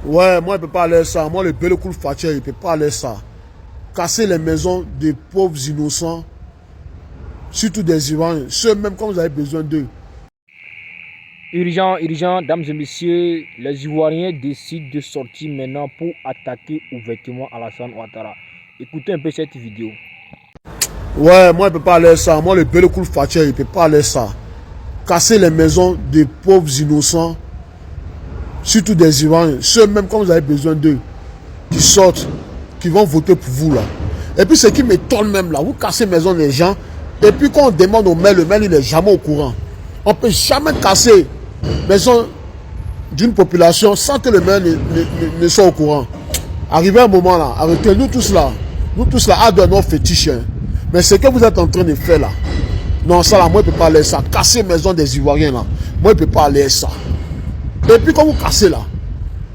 Ouais, moi, il ne peut pas aller ça. Moi, le Belekul Fatcher, il ne peut pas aller ça. Casser les maisons des pauvres innocents, surtout des Ivoiriens, ceux même quand vous avez besoin d'eux. Urgent, urgent, dames et messieurs, les Ivoiriens décident de sortir maintenant pour attaquer ouvertement Alassane Ouattara. Écoutez un peu cette vidéo. Ouais, moi, il ne peut pas aller ça. Moi, le Belekul Fatcher, il ne peut pas aller ça. Casser les maisons des pauvres innocents, surtout des Ivoiriens, ceux même quand vous avez besoin d'eux, qui sortent, qui vont voter pour vous là. Et puis ce qui m'étonne même là, vous cassez les maisons des gens, et puis quand on demande au maire, le maire il n'est jamais au courant. On ne peut jamais casser maison d'une population sans que le maire ne soit au courant. Arrivé un moment là, arrêtez, nous tous là, à de nos fétiches. Hein. Mais ce que vous êtes en train de faire là, non ça là, moi je ne peux pas aller ça. Casser les maisons des Ivoiriens là, moi je ne peux pas aller ça. Et puis quand vous cassez là,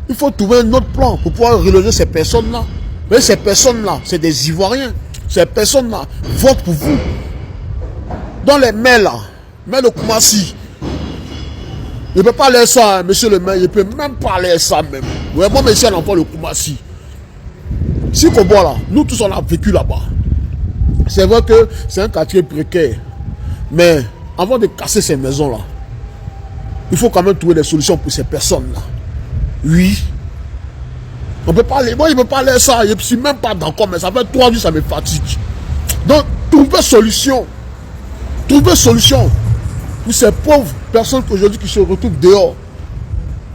il faut trouver un autre plan pour pouvoir reloger ces personnes-là. Mais ces personnes-là, c'est des Ivoiriens. Ces personnes-là votent pour vous. Dans les maires là, maire de Koumassi, il ne peut pas aller ça, hein, monsieur le maire, il ne peut même pas aller ça même. Vraiment, monsieur l'enfant de Koumassi. Si Kobo là, nous tous on a vécu là-bas. C'est vrai que c'est un quartier précaire. Mais avant de casser ces maisons-là, il faut quand même trouver des solutions pour ces personnes-là. Oui. On peut pas aller. Moi, il ne peut pas aller ça. Je ne suis même pas d'accord, mais ça fait 3 jours, ça me fatigue. Donc, trouver solution. Trouver solution pour ces pauvres personnes aujourd'hui qui se retrouvent dehors.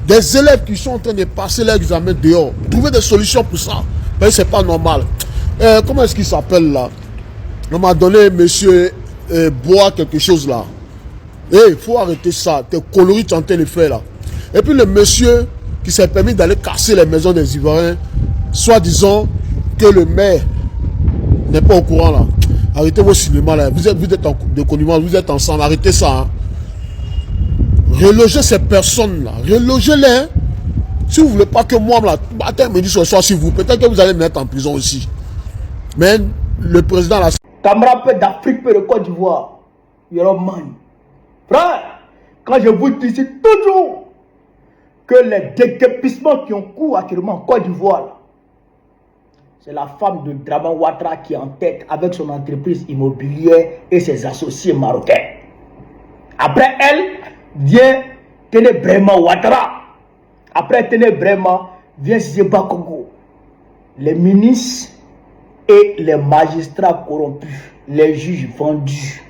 Des élèves qui sont en train de passer leur examen dehors. Trouver des solutions pour ça. Mais c'est pas normal. Comment est-ce qu'il s'appelle là? On m'a donné monsieur Bois quelque chose là. Il faut arrêter ça. Tes coloris tu es en train de faire là. Et puis le monsieur qui s'est permis d'aller casser les maisons des Ivoiriens, soit disant que le maire n'est pas au courant là. Arrêtez vos cinémas là. Vous êtes de connivence, vous êtes ensemble. Arrêtez ça. Hein. Relogez ces personnes là. Relogez-les. Hein. Si vous ne voulez pas que moi là, matin, midi, ce soir, si vous, peut-être que vous allez me mettre en prison aussi. Mais le président là. Camarades d'Afrique, de Côte d'Ivoire, Yoroman. Frère, quand je vous dis toujours que les déguerpissements qui ont cours actuellement en Côte d'Ivoire, c'est la femme de Dramane Ouattara qui est en tête avec son entreprise immobilière et ses associés marocains. Après elle, vient Ténébrema Ouattara. Après Ténébrema, vient Zeba Congo. Les ministres et les magistrats corrompus, les juges vendus.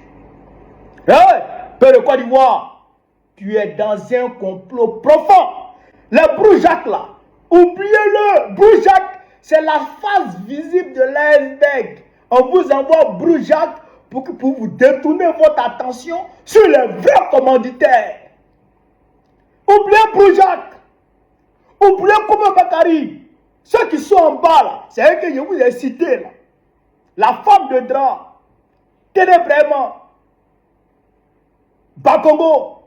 Hey, Père de Côte d'Ivoire, tu es dans un complot profond. Le Broujac là, oubliez-le, Broujac, c'est la face visible de l'iceberg. On vous envoie Broujac pour vous détourner votre attention sur les vrais commanditaires. Oubliez Broujac, oubliez Koumé Bakari. Ceux qui sont en bas là, c'est eux que je vous ai cités là. La femme de drap, Ténébrema, Bakongo,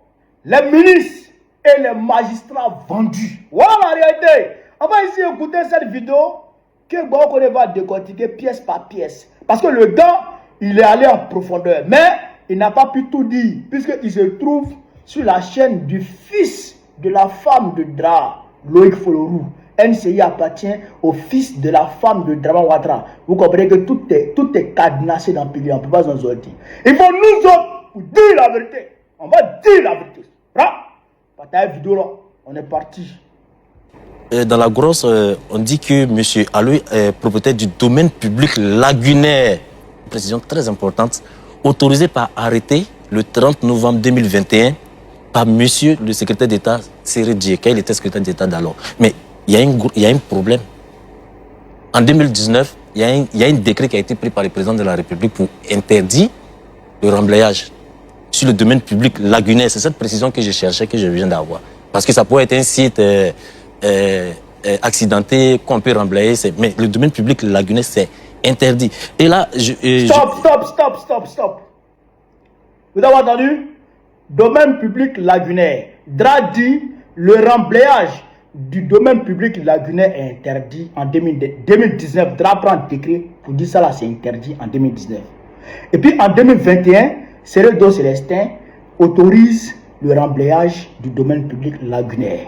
les ministres et les magistrats vendus. Voilà la réalité. On va ici écouter cette vidéo que Boko va décortiquer pièce par pièce. Parce que le gars, il est allé en profondeur. Mais il n'a pas pu tout dire. Puisqu'il se trouve sur la chaîne du fils de la femme de drap, Loïc Folorou. NCI appartient au fils de la femme de Dramane Ouattara. Vous comprenez que tout est cadenassé dans le pays. On ne peut pas s'en sortir. Il faut nous autres pour dire la vérité. On va dire la vérité. Partage vidéo là. On est parti. Dans la grosse, on dit que M. Aloy est propriétaire du domaine public lagunaire. Précision très importante. Autorisé par arrêté le 30 novembre 2021 par M. le secrétaire d'État Séré Djeka. Il était secrétaire d'État d'alors. Mais il y a un problème. En 2019, il y a un décret qui a été pris par le président de la République pour interdire le remblayage sur le domaine public lagunaire. C'est cette précision que je cherchais, que je viens d'avoir. Parce que ça pourrait être un site accidenté qu'on peut remblayer. Mais le domaine public lagunaire, c'est interdit. Et là, Stop. Vous avez entendu? Domaine public lagunaire. DRA dit le remblayage du domaine public lagunaire est interdit en 2019. DRA prend un décret pour dire ça là, c'est interdit en 2019. Et puis en 2021, Cérédo Célestin autorise le remblayage du domaine public lagunaire.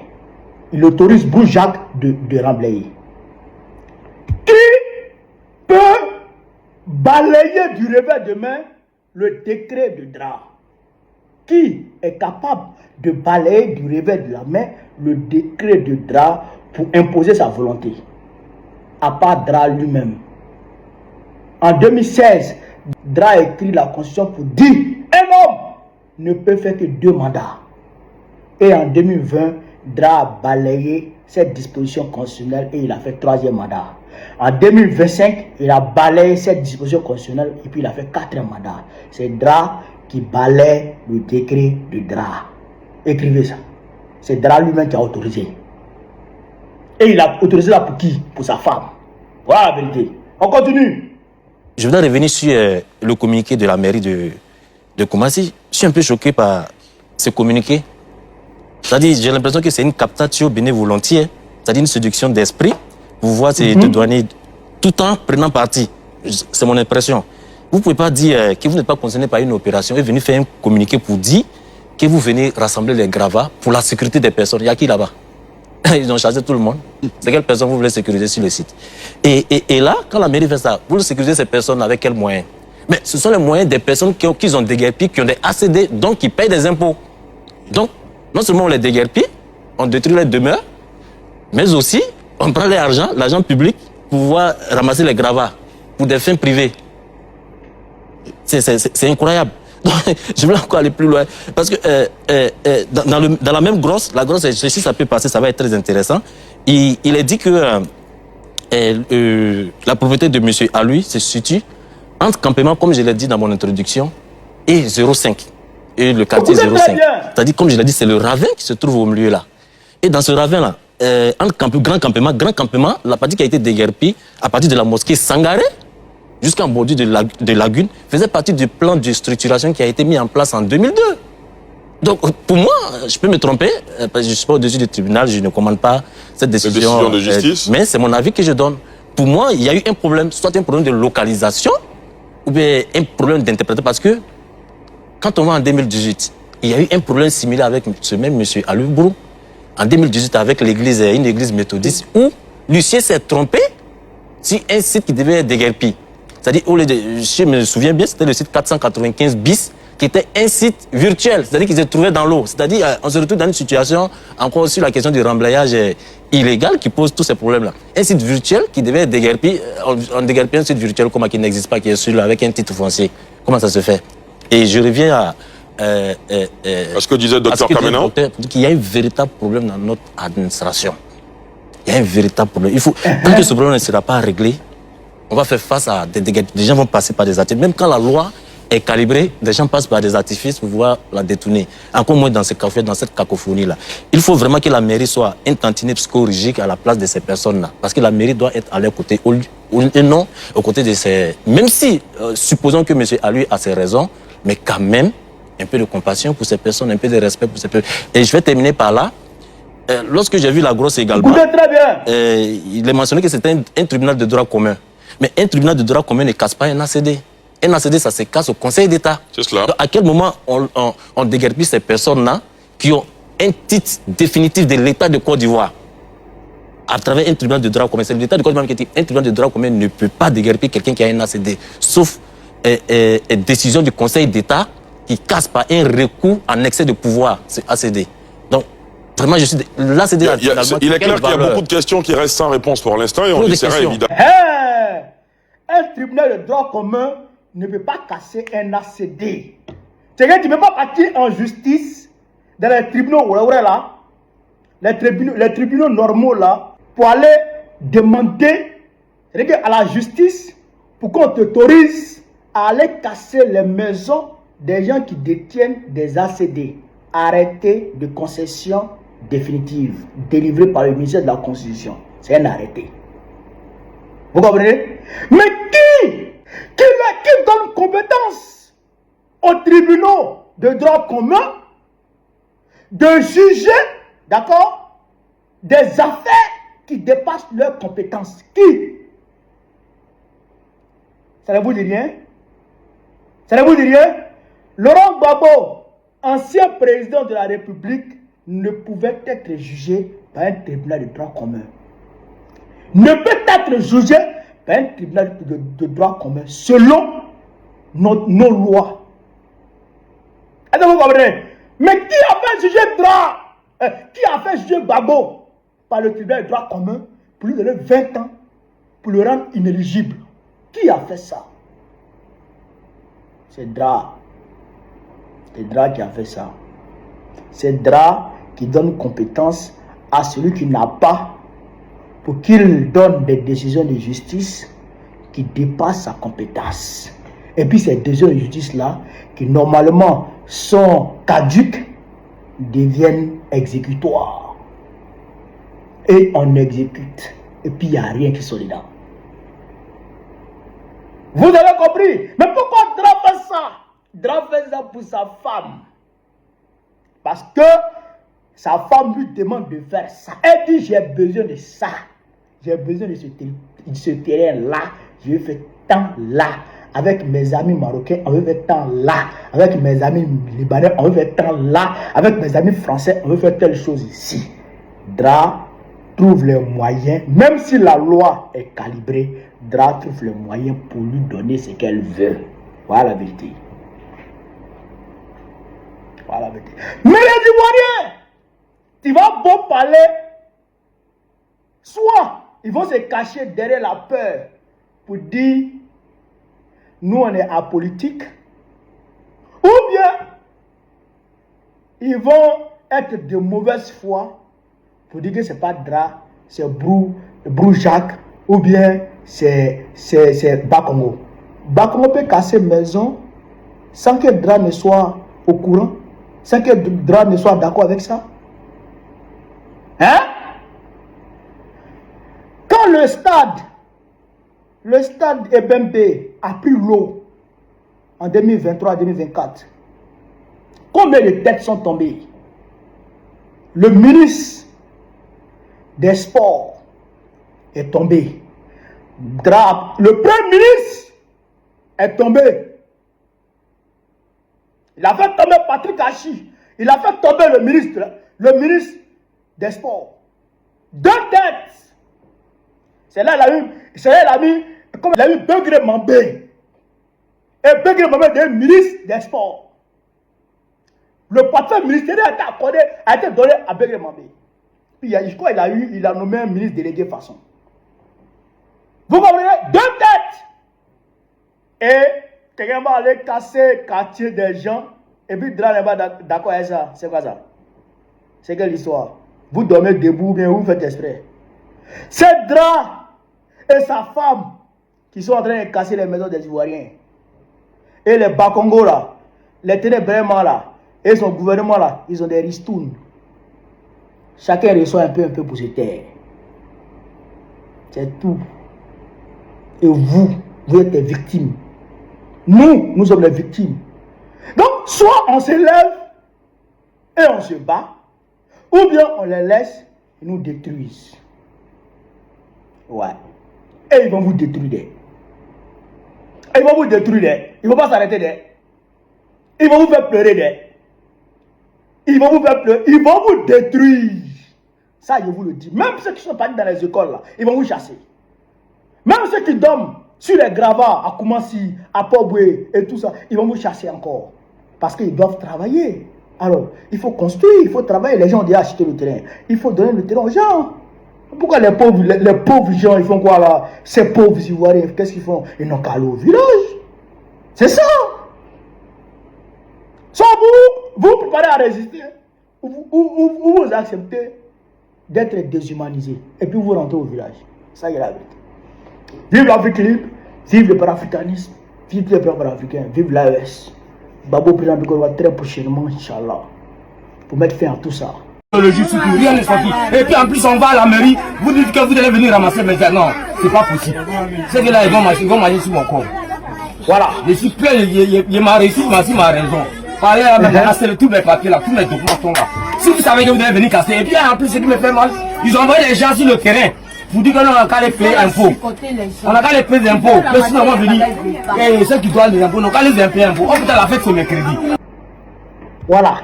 Il autorise Broujac de remblayer. Qui peut balayer du revers de main le décret de Dra? Qui est capable de balayer du revers de la main le décret de Dra pour imposer sa volonté? À part Dra lui-même. En 2016, Dra a écrit la Constitution pour dire un homme ne peut faire que 2 mandats. Et en 2020, Dra a balayé cette disposition constitutionnelle et il a fait 3e mandat. En 2025, il a balayé cette disposition constitutionnelle et puis il a fait 4e mandat. C'est Dra qui balaye le décret de Dra. Écrivez ça. C'est Dra lui-même qui a autorisé. Et il a autorisé là pour qui? Pour sa femme. Voilà la vérité. On continue. Je voudrais revenir sur le communiqué de la mairie de Koumassi. Je suis un peu choqué par ce communiqué. C'est-à-dire, j'ai l'impression que c'est une captatio bénévolentiaire, c'est-à-dire une séduction d'esprit, pour voir ces deux douaniers tout en prenant parti. C'est mon impression. Vous ne pouvez pas dire que vous n'êtes pas concerné par une opération et venir faire un communiqué pour dire que vous venez rassembler les gravats pour la sécurité des personnes. Il y a qui là-bas? Ils ont chargé tout le monde. C'est quelle personne vous voulez sécuriser sur le site? Et là, quand la mairie fait ça, vous sécurisez ces personnes avec quels moyens? Mais ce sont les moyens des personnes qui ont déguerpi, qui ont des ACD, donc qui payent des impôts. Donc, non seulement on les déguerpit, on détruit les demeures, mais aussi on prend l'argent public pour pouvoir ramasser les gravats pour des fins privées. C'est incroyable. Donc, je vais encore aller plus loin. Parce que dans la même grosse, si ça peut passer, ça va être très intéressant. Il est dit que la propriété de M. Aloui se situe entre campement, comme je l'ai dit dans mon introduction, et 05. Et le quartier 05. C'est-à-dire, comme je l'ai dit, c'est le ravin qui se trouve au milieu là. Et dans ce ravin-là, entre grand campement, la partie qui a été déguerpie à partir de la mosquée Sangaré jusqu'en bordure de lagune faisait partie du plan de structuration qui a été mis en place en 2002. Donc, pour moi, je peux me tromper, parce que je ne suis pas au-dessus du tribunal, je ne commande pas cette décision de justice. Mais c'est mon avis que je donne. Pour moi, il y a eu un problème, soit un problème de localisation, ou bien un problème d'interprétation, parce que quand on va en 2018, il y a eu un problème similaire avec ce même monsieur Aloui Brou, en 2018 avec l'église, une église méthodiste, où Lucien s'est trompé sur un site qui devait être déguerpi. C'est-à-dire, je me souviens bien, c'était le site 495 bis, qui était un site virtuel, c'est-à-dire qu'il se trouvait dans l'eau. C'est-à-dire, on se retrouve dans une situation, encore sur la question du remblayage illégal, qui pose tous ces problèmes-là. Un site virtuel qui devait être déguerpi, on déguerpit un site virtuel comme qui n'existe pas, qui est sur avec un titre foncier. Comment ça se fait? Et je reviens à ce que disait Dr Kamenan, qu'il y a un véritable problème dans notre administration. Il y a un véritable problème. Il faut, tant que ce problème ne sera pas réglé, on va faire face à des dégâts. Les gens vont passer par des artifices. Même quand la loi est calibrée, des gens passent par des artifices pour pouvoir la détourner. Encore moins dans cette cacophonie-là. Il faut vraiment que la mairie soit un tantinet psychologique à la place de ces personnes-là. Parce que la mairie doit être à leur côté, et non aux côtés de ces... Même si, supposons que M. Aloui a ses raisons, mais quand même, un peu de compassion pour ces personnes, un peu de respect pour ces personnes. Et je vais terminer par là. Lorsque j'ai vu la grosse également, très bien. Il est mentionné que c'était un tribunal de droit commun. Mais un tribunal de droit commun ne casse pas un ACD. Un ACD, ça se casse au Conseil d'État. C'est cela. Donc, à quel moment on déguerpit ces personnes-là qui ont un titre définitif de l'État de Côte d'Ivoire à travers un tribunal de droit commun? C'est l'État de Côte d'Ivoire qui dit un tribunal de droit commun ne peut pas déguerpir quelqu'un qui a un ACD, sauf décision du Conseil d'État qui casse par un recours en excès de pouvoir, c'est ACD. Donc, vraiment, je suis... L'ACD... Il est clair qu'il y a beaucoup de questions qui restent sans réponse pour l'instant et on essaiera évidemment... Un tribunal de droit commun ne peut pas casser un ACD. C'est-à-dire qu'il ne peut pas partir en justice dans les tribunaux là, les tribunaux normaux là, pour aller demander à la justice pour qu'on t'autorise à aller casser les maisons des gens qui détiennent des ACD, arrêtés de concession définitive, délivrés par le ministère de la Constitution. C'est un arrêté. Vous comprenez? Mais qui donne compétence aux tribunaux de droit commun de juger, d'accord, des affaires qui dépassent leurs compétences? Qui? Ça ne vous dit rien? Ça ne vous dit rien? Laurent Gbagbo, ancien président de la République, ne pouvait être jugé par un tribunal de droit commun. ne peut être jugé par un tribunal de droit commun selon nos lois. Est-ce que vous comprenez? Mais qui a fait juger droit? Qui a fait juger Gbagbo par le tribunal de droit commun pour lui donner 20 ans pour le rendre inéligible? Qui a fait ça? C'est Dra. C'est Dra qui a fait ça. C'est Dra qui donne compétence à celui qui n'a pas pour qu'il donne des décisions de justice qui dépassent sa compétence. Et puis ces décisions de justice-là, qui normalement sont caduques, deviennent exécutoires. Et on exécute. Et puis il n'y a rien qui soit dedans. Vous avez compris? Mais pourquoi Dra fait ça? Dra fait ça pour sa femme. Parce que sa femme lui demande de faire ça. Elle dit, j'ai besoin de ça. J'ai besoin de ce terrain-là. Je vais faire tant là. Avec mes amis marocains, on veut faire tant là. Avec mes amis libanais, on veut faire tant là. Avec mes amis français, on veut faire telle chose ici. Dra trouve les moyens, même si la loi est calibrée, Dra trouve les moyens pour lui donner ce qu'elle veut. Voilà la vérité. Voilà la vérité. Mais les Ivoiriens, tu vas beau parler, soit ils vont se cacher derrière la peur pour dire nous on est apolitique, ou bien ils vont être de mauvaise foi pour dire que c'est pas Dra, c'est Brou Jacques, ou bien c'est Bakongo. Bakongo peut casser maison sans que Dra ne soit au courant, sans que Dra ne soit d'accord avec ça. Hein? Quand le stade Ebembe a pris l'eau en 2023-2024, combien de têtes sont tombées? Le ministre des Sports est tombé. Le premier ministre est tombé. Il a fait tomber Patrick Hachi. Il a fait tomber le ministre des Sports. 2 têtes. C'est là il a mis Begré Mambé. Et Begré Mambé est ministre des Sports. Le portefeuille ministériel a été donné à Begré Mambé. Puis je crois qu'il a nommé un ministre délégué façon. Vous comprenez? 2 têtes. Et quelqu'un va aller casser le quartier des gens. Et puis Dra n'est pas d'accord avec ça. C'est quoi ça? C'est quelle histoire? Vous dormez debout, bien vous faites exprès. C'est Dra et sa femme qui sont en train de casser les maisons des Ivoiriens. Et les Bakongo là, les ténébrements là, et son gouvernement là, ils ont des ristounes. Chacun reçoit un peu pour se taire. C'est tout. Et vous êtes des victimes. Nous sommes les victimes. Donc, soit on se lève et on se bat, ou bien on les laisse et nous détruisent. Ouais. Et ils vont vous détruire. Ils vont vous détruire. Ils ne vont pas s'arrêter. Ils vont vous faire pleurer. Ils vont vous faire pleurer. Ils vont vous détruire. Ça, je vous le dis. Même ceux qui sont partis dans les écoles, là, ils vont vous chasser. Même ceux qui dorment sur les gravats à Koumassi, à Poboué et tout ça, ils vont vous chasser encore. Parce qu'ils doivent travailler. Alors, il faut construire, il faut travailler. Les gens ont déjà acheté le terrain. Il faut donner le terrain aux gens. Pourquoi les pauvres gens, ils font quoi là? Ces pauvres Ivoiriens, qu'est-ce qu'ils font? Ils n'ont qu'à aller au village. C'est ça. Soit vous préparez à résister, ou vous acceptez d'être déshumanisé. Et puis vous rentrez au village. Ça y est la vérité. Vive l'Afrique libre, vive le panafricanisme, vive les peuples africains, vive l'AES. Babo président du Côte très prochainement, Inch'Allah, pour mettre fin à tout ça. Le juge, rien n'est sorti. Et puis en plus, on va à la mairie, vous dites que vous allez venir ramasser mes terres. Non, c'est pas possible. C'est que là, ils vont manger sur mon corps. Voilà, je suis plein, il m'a réussi, il m'a raison. Parlez là, maintenant, cassez tous mes papiers là, tous mes documents sont là. Si vous savez que vous allez venir casser, et puis en plus, ce qui me fait mal, ils ont envoyé les gens sur le terrain. Vous dites qu'on n'a qu'à les payer impôts. On n'a qu'à les payer des impôts. Mais sinon, on va venir. Et ceux qui doivent les impôts, on n'a qu'à les payer impôts. Oh putain, la fête, c'est mercredi. Voilà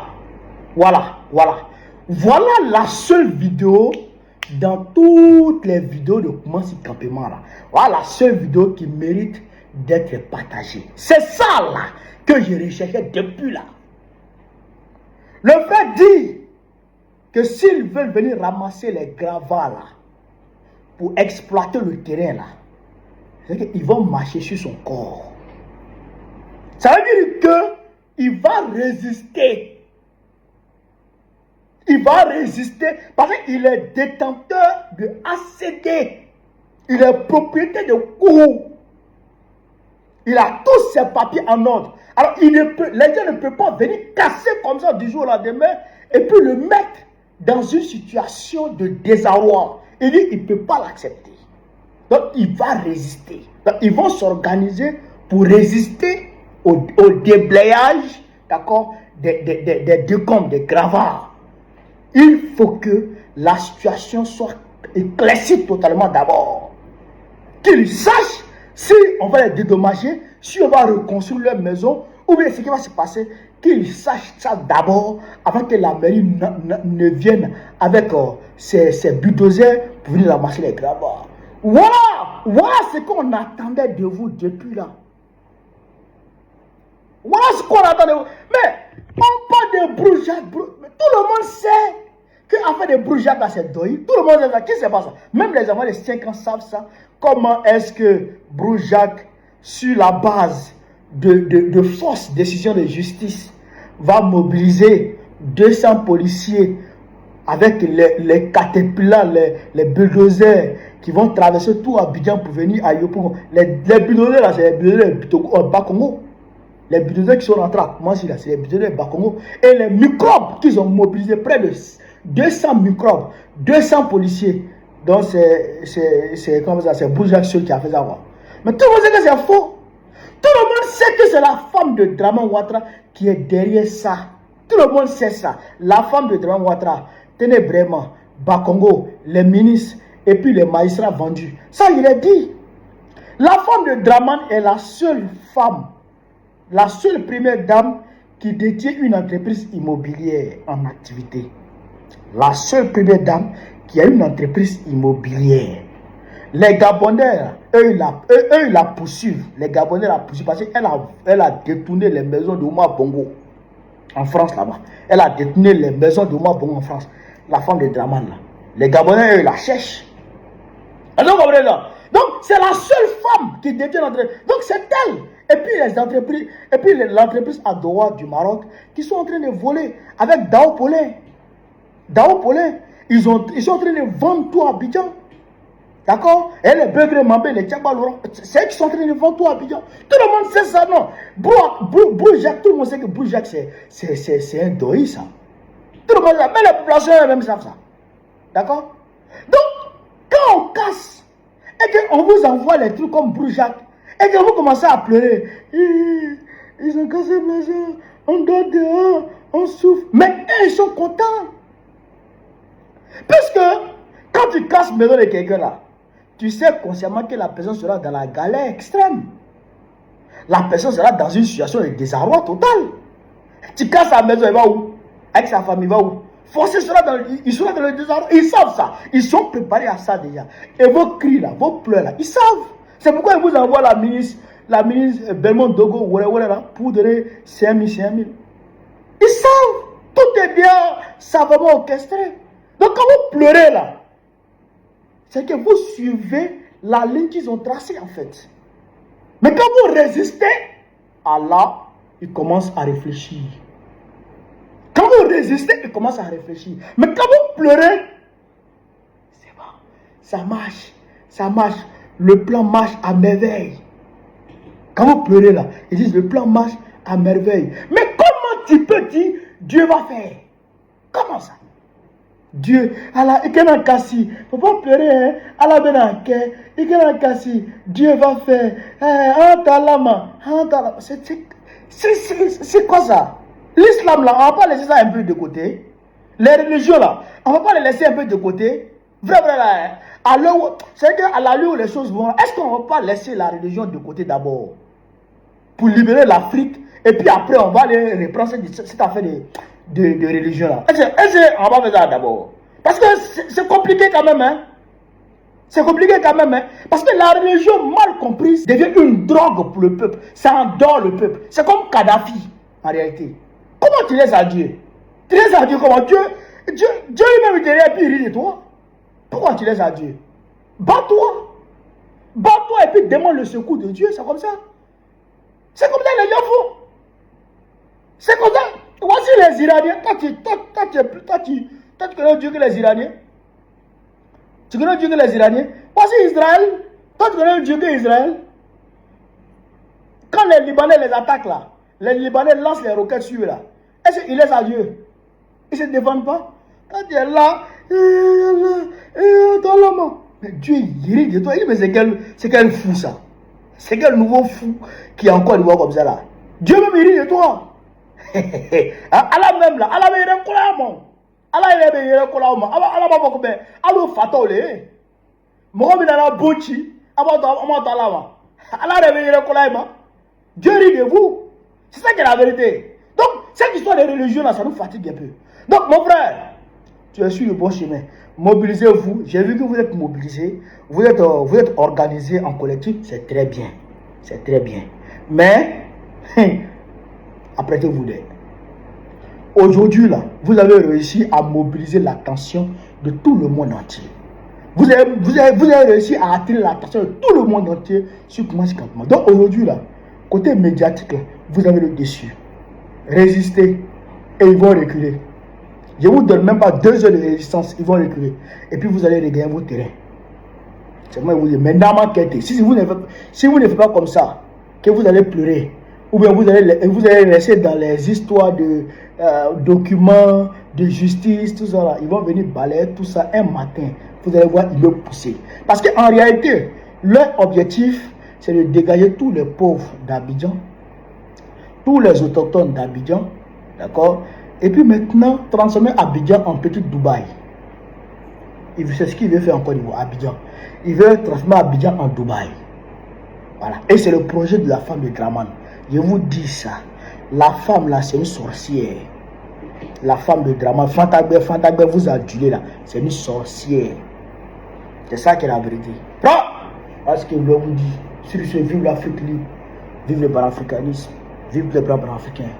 la seule vidéo dans toutes les vidéos de Koumassi Campement là, voilà la seule vidéo qui mérite d'être partagée. C'est ça là que je recherchais depuis là. Le fait dit que s'ils veulent venir ramasser les gravats là, pour exploiter le terrain là, c'est qu'ils vont marcher sur son corps. Ça veut dire qu'il va résister. Il va résister parce qu'il est détenteur de ACD. Il est propriétaire de Kourou. Il a tous ses papiers en ordre. Alors, l'Indien ne peut pas venir casser comme ça du jour au lendemain et puis le mettre dans une situation de désarroi. Il dit qu'il ne peut pas l'accepter. Donc, il va résister. Donc, ils vont s'organiser pour résister au déblayage, d'accord, des décombres, des gravats. Il faut que la situation soit éclaircie totalement d'abord. Qu'ils sachent si on va les dédommager, si on va reconstruire leur maison, ou bien ce qui va se passer, qu'ils sachent ça d'abord avant que la mairie ne vienne avec ses bulldozers pour venir ramasser les gravats. Voilà ce qu'on attendait de vous depuis là. Voilà ce qu'on attendait de vous. Mais on parle de Brujac. Tout le monde sait qu'affaire de Brujac à cette doïe, tout le monde sait ça. Qui ne sait pas ça? Même les enfants de 5 ans savent ça. Comment est-ce que Brujac, sur la base de force décision de justice, va mobiliser 200 policiers avec les caterpillars, les bulldozers qui vont traverser tout Abidjan pour venir à Yopougon. Les bulldozers là, c'est les bulldozers au Bas-Congo. Les bulldozers qui sont rentrés à Koumassi là, c'est les bulldozers du Bas-Congo. Et les microbes qu'ils ont mobilisés, près de 200 microbes, 200 policiers. Donc c'est comme ça, c'est Brujac seul qui a fait ça. Mais tout le monde sait que c'est faux. Tout le monde sait que c'est la femme de Draman Ouattara qui est derrière ça. Tout le monde sait ça. La femme de Draman Ouattara, tenez vraiment, Bas-Congo, les ministres et puis les magistrats vendus. Ça, il est dit. La femme de Draman est la seule femme, la seule première dame qui détient une entreprise immobilière en activité. La seule première dame qui a une entreprise immobilière. Les Gabonais, eux, ils la poursuivent. Les Gabonais la poursuivent parce qu'elle a détourné les maisons de Ouma Bongo en France là-bas. Elle a détourné les maisons de Ouma Bongo en France. La femme de Draman là. Les Gabonais, eux, ils la cherchent. Donc, c'est la seule femme qui détient l'entreprise. Donc, c'est elle. Et puis, les entreprises, et puis l'entreprise à Doha du Maroc qui sont en train de voler avec Dao Polin. Dao Polin, ils sont en train de vendre tout à Abidjan. D'accord? Et les Begré Mambé, les Tchaba Laurent, c'est eux qui sont en train de vendre tout à Abidjan. Tout le monde sait ça, non? Brujac, tout le monde sait que Brujac, c'est un doï, ça. Tout le monde sait, mais les populations même savent ça. D'accord? Donc, quand on casse, et qu'on vous envoie les trucs comme Brujac, et que vous commencez à pleurer, ils ont cassé ma maison, on dort dehors, on souffre. Mais eux, ils sont contents. Parce que, quand tu casses la maison de quelqu'un là, tu sais consciemment que la personne sera dans la galère extrême. La personne sera dans une situation de désarroi total. Tu casses la maison, il va où? Avec sa famille, il va où? Forcé sera il sera dans le désarroi. Ils savent ça. Ils sont préparés à ça déjà. Et vos cris là, vos pleurs là, ils savent. C'est pourquoi ils vous envoient la ministre Belmont Dogo, là, pour donner 5 000. Ils savent. Tout est bien savamment orchestré. Donc quand vous pleurez là, c'est que vous suivez la ligne qu'ils ont tracée en fait. Mais quand vous résistez, Allah, il commence à réfléchir. Quand vous résistez, il commence à réfléchir. Mais quand vous pleurez, c'est bon, ça marche, ça marche. Le plan marche à merveille. Quand vous pleurez là, ils disent le plan marche à merveille. Mais comment tu peux dire Dieu va faire? Comment ça? Dieu, Allah, il y a un cassis. Il ne faut pas pleurer, hein. Allah, il y a un cassis. Dieu va faire. C'est quoi ça? L'islam là, on ne va pas laisser ça un peu de côté. Les religions là, on ne va pas les laisser un peu de côté. Vrai là. C'est qu'à l'allure où les choses vont, est-ce qu'on ne va pas laisser la religion de côté d'abord pour libérer l'Afrique et puis après on va aller reprendre cette affaire de religion là. Est-ce qu'on va faire ça d'abord? Parce que c'est compliqué quand même, hein. C'est compliqué quand même, hein. Parce que la religion mal comprise devient une drogue pour le peuple. Ça endort le peuple. C'est comme Kadhafi, en réalité. Comment tu laisses à Dieu? Tu laisses à Dieu comment? Dieu lui-même derrière et puis il rit de toi. Pourquoi tu laisses à Dieu? Bats-toi. Bats-toi et puis demande le secours de Dieu. C'est comme ça. C'est comme ça les gens font. C'est comme ça. Voici les Iraniens. Toi, tu connais Dieu que les Iraniens. Tu connais Dieu que les Iraniens. Voici Israël. Toi, tu connais Dieu que Israël. Quand les Libanais les attaquent là, les Libanais lancent les roquettes sur eux là. Est-ce qu'ils laissent à Dieu? Ils ne se défendent pas. Quand tu es là, mais Dieu il rit de toi. Il dit, mais c'est quel fou ça? C'est quel nouveau fou qui est encore d'Ivoire comme ça là? Dieu même il rit de toi. Allah même là, Allah il est collant. Allah il est collant. Allah va pas faire. Allah fatal le. Mohamed Allah bochi. Allah il est collant. Dieu rit de vous. C'est ça qui est la vérité. Donc cette histoire de religion là, ça nous fatigue un peu. Donc mon frère, tu es sur le bon chemin. Mobilisez-vous. J'ai vu que vous êtes mobilisés. Vous êtes organisés en collectif. C'est très bien. C'est très bien. Mais, apprêtez-vous d'aide. Aujourd'hui, là, vous avez réussi à mobiliser l'attention de tout le monde entier. Vous avez réussi à attirer l'attention de tout le monde entier sur comment c'est campement. Donc aujourd'hui, là, côté médiatique, là, vous avez le dessus. Résistez et ils vont reculer. Je ne vous donne même pas 2 heures de résistance, ils vont reculer. Et puis vous allez regagner vos terrains. C'est moi qui vous dis, maintenant, si vous ne faites pas comme ça, que vous allez pleurer, ou bien vous allez rester dans les histoires de documents, de justice, tout ça là, ils vont venir balayer tout ça un matin. Vous allez voir, ils vont pousser. Parce qu'en réalité, leur objectif, c'est de dégager tous les pauvres d'Abidjan, tous les autochtones d'Abidjan, d'accord? Et puis maintenant, transformer Abidjan en petit Dubaï. C'est ce qu'il veut faire encore au niveau Abidjan. Il veut transformer Abidjan en Dubaï. Voilà. Et c'est le projet de la femme de Draman. Je vous dis ça. La femme là, c'est une sorcière. La femme de Draman, Fantagbe vous a adulé là. C'est une sorcière. C'est ça qui est la vérité. Prends! Parce que je vous dis, sur ce, vive l'Afrique libre. Vive le panafricanisme. Vive les blancs panafricains.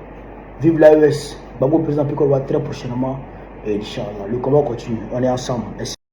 Vive l'AES. Babo président Pikol va très prochainement. Et Inch'Allah, le combat continue. On est ensemble. Merci.